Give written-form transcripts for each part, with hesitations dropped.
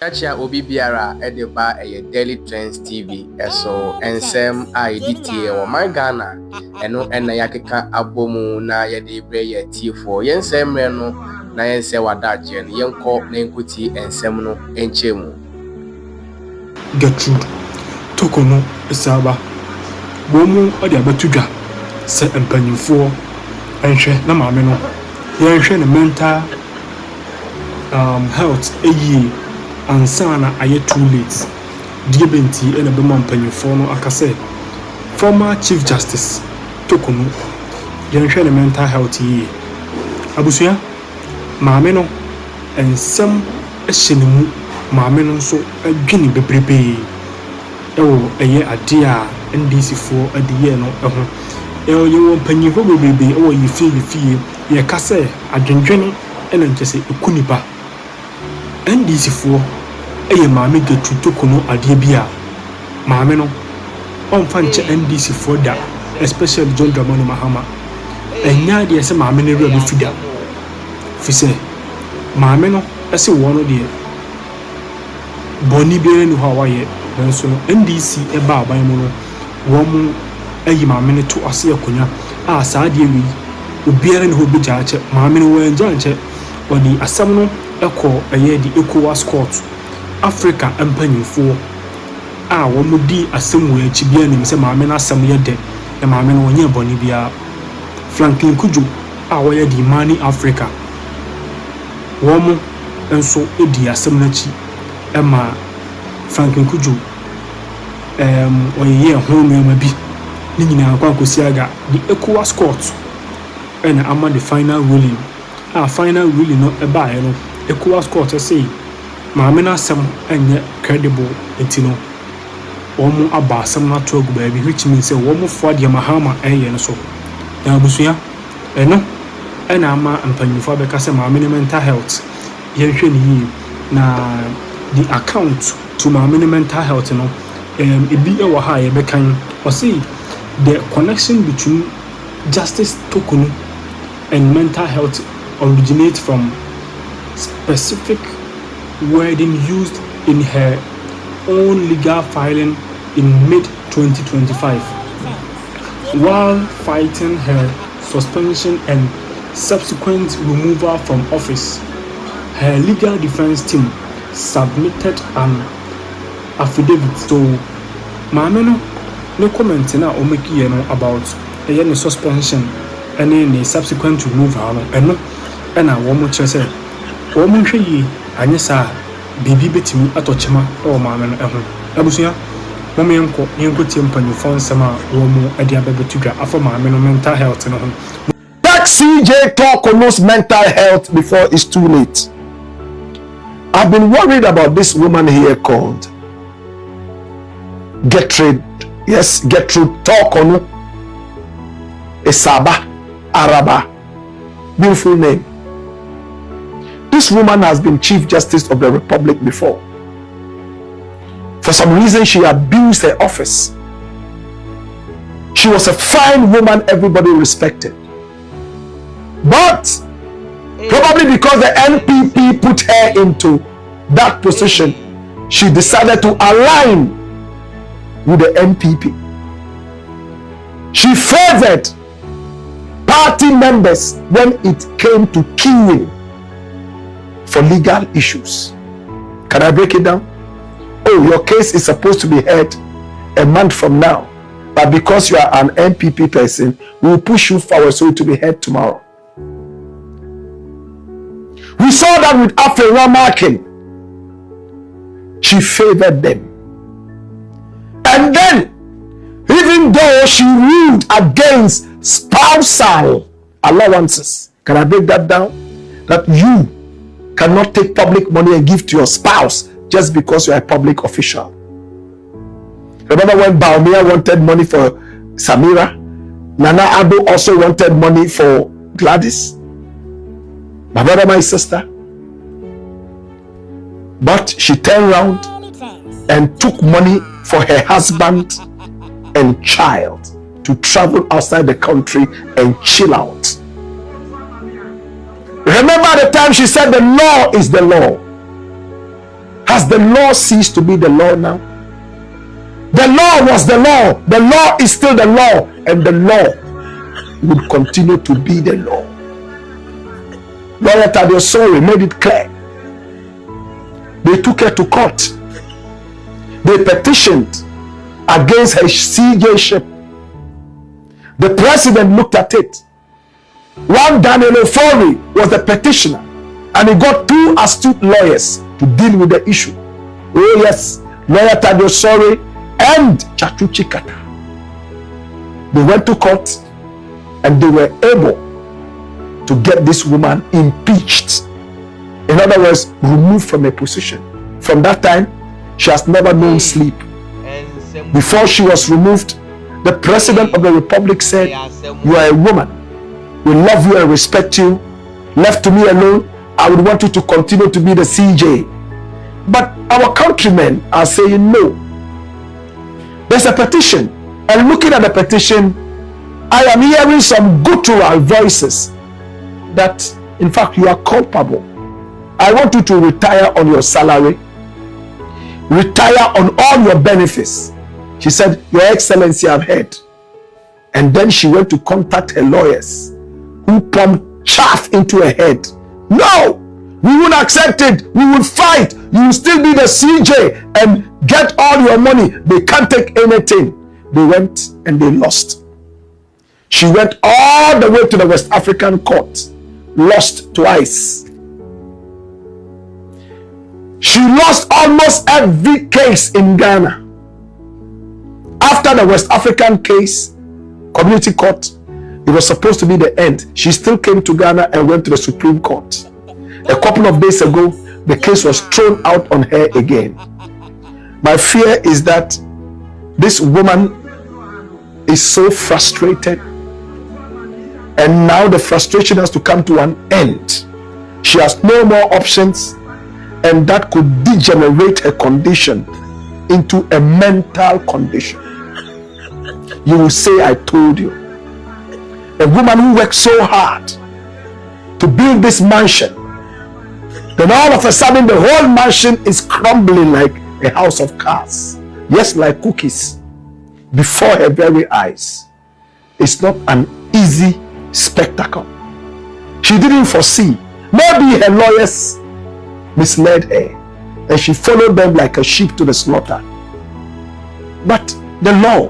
Chacha Obi Biara Edeba a Daily TRENZ TV eso ensem a editie o my Ghana eno ena yakeka abomu na yede bre ye tifo yensem re no na yense wadaje no yenko na enkuti ensem no enchemu Gertrude Torkonoo Isaba bomu ode abatudwa se empanyimfo enhwe na maame no yenhwe ne mental health ansana aye too late diebenti ena be mampanyimfo no akase former Chief Justice Torkonoo yenhwe ne mental health abusuya maame no ensem ehyenemu maame no nso adwini bebrebe ewo eye ade a NDC fo ade no eho yewo mpanyimfo bebrebe ewo yefie ye kase adwendwene ena nkese ekunipa NDC fo eye maame Gertrude Torkonoo ade bia maame no onfa nche NDC fo da especially John Dramani Mahama enya de ese maame ne rua befida fise maame no ese wo no de boni biere ni ho awaye nanso NDC eba aban mu no wo mu ayi maame ne to ase akonya a saa de wi obiere ne ho bigya che maame no wanja nche odi asam no eko eye di ECOWAS court Africa empanyimfo a wo mu di asam wo achi bia nim se maame na asam ye de na maame no wonye boni bia Franklin Kujo a wo ye di Mani Africa wo mu enso edi asam na chi Emma Franklin Kujo oye hono bi ni nyina akwa kosiaga the ECOWAS court and ama the final ruling final ruling no eba no ECOWAS court say maame na asem enye credible entino omo aba asem na to agu baabi which means say omo fo de Mahama eye no so na abusuya eno ena ama mpanyufo abeka say maame mental health yenhwe ni na the account to my mental health no ebi e wo ha ye bekan o say the connection between Justice Torkonoo and mental health originates from specific wording used in her own legal filing in mid-2025 while fighting her suspension and subsequent removal from office. Her legal defense team submitted an affidavit. So maame no comment na o make here no about the suspension and the subsequent removal no eno na wo mo kire say wo mo hwe yi anye sa bibi betimi atochema o maame no eho abusuya mo me yenko tie mpanyufo nsema wo mo ade ababetudwa afa maame no mental health no ho. Check CJ Torkonoo's mental health before it's too late. I've been worried about this woman here called Gertrude. Yes, Gertrude Torkonoo Isaba Araba. Beautiful name. This woman has been Chief Justice of the Republic before. For some reason, she abused her office. She was a fine woman everybody respected. But probably because the NPP put her into that position, she decided to align with the NPP. She favored party members when it came to queuing for legal issues. Can I break it down? Oh, your case is supposed to be heard a month from now, but because you are an NPP person, we will push you forward so it will be heard tomorrow. We saw that with Afro-Ramakin. She favored them. And then, even though she ruled against spousal allowances, can I break that down? That you cannot take public money and give to your spouse just because you are a public official. Remember when Baumia wanted money for Samira? Nana Ado also wanted money for Gladys? My brother, my sister. But she turned around and took money for her husband and child to travel outside the country and chill out. Remember the time she said the law is the law. Has the law ceased to be the law now? The law was the law. The law is still the law. And the law would continue to be the law. Lawyer Tadiosori made it clear. They took her to court. They petitioned against her CJ-ship. The president looked at it. One Daniel Ofori was the petitioner, and he got 2 astute lawyers to deal with the issue. Oh yes, Lawyer Tadiosori and W1cked. They went to court and they were able to get this woman impeached. In other words, removed from her position. From that time, she has never known sleep. Before she was removed, the president of the republic said, "You are a woman. We love you and respect you. Left to me alone, I would want you to continue to be the CJ." But our countrymen are saying no. There's a petition, and looking at the petition, I am hearing some guttural voices that, in fact, you are culpable. I want you to retire on your salary, retire on all your benefits. She said, "Your Excellency, I've heard." And then she went to contact her lawyers, who pumped chaff into her head. "No, we won't accept it. We will fight. You will still be the CJ and get all your money. They can't take anything." They went and they lost. She went all the way to the West African court, lost twice. She lost almost every case in Ghana. After the West African case, community court, it was supposed to be the end. She still came to Ghana and went to the Supreme Court. A couple of days ago, the case was thrown out on her again. My fear is that this woman is so frustrated, and now the frustration has to come to an end. She has no more options, and that could degenerate her condition into a mental condition. You will say, "I told you." A woman who worked so hard to build this mansion, then all of a sudden the whole mansion is crumbling like a house of cards. Yes, like cookies before her very eyes. It's not an easy spectacle. She didn't foresee. Maybe her lawyers misled her and she followed them like a sheep to the slaughter. But the law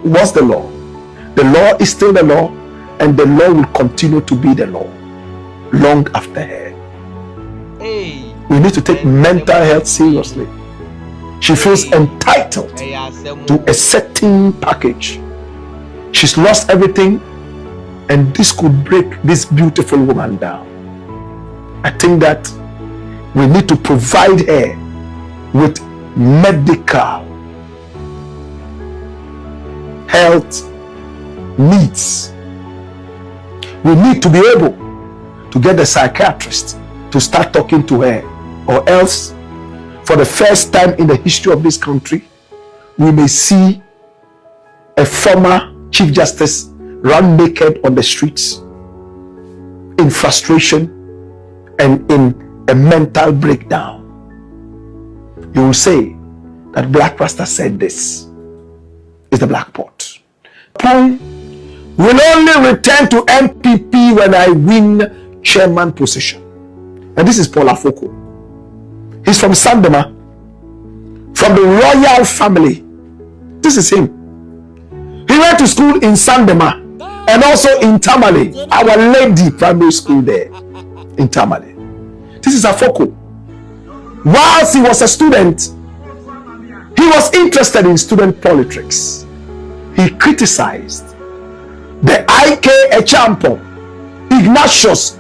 was the law. The law is still the law, and the law will continue to be the law long after her. We need to take mental health seriously. She feels entitled to a certain package. She's lost everything, and this could break this beautiful woman down. I think that we need to provide her with medical health needs. We need to be able to get the psychiatrist to start talking to her, or else, for the first time in the history of this country, we may see a former Chief Justice run naked on the streets in frustration and in a mental breakdown. You will say that Black Pastor said this is the black pot. Will only return to MPP when I win chairman position. And this is Paul Afoko. He's from Sandema, from the royal family. This is him. He went to school in Sandema and also in Tamale, Our Lady Primary School there in Tamale. This is Afoko. Whilst he was a student, he was interested in student politics. He criticized the IK Echampo, Ignatius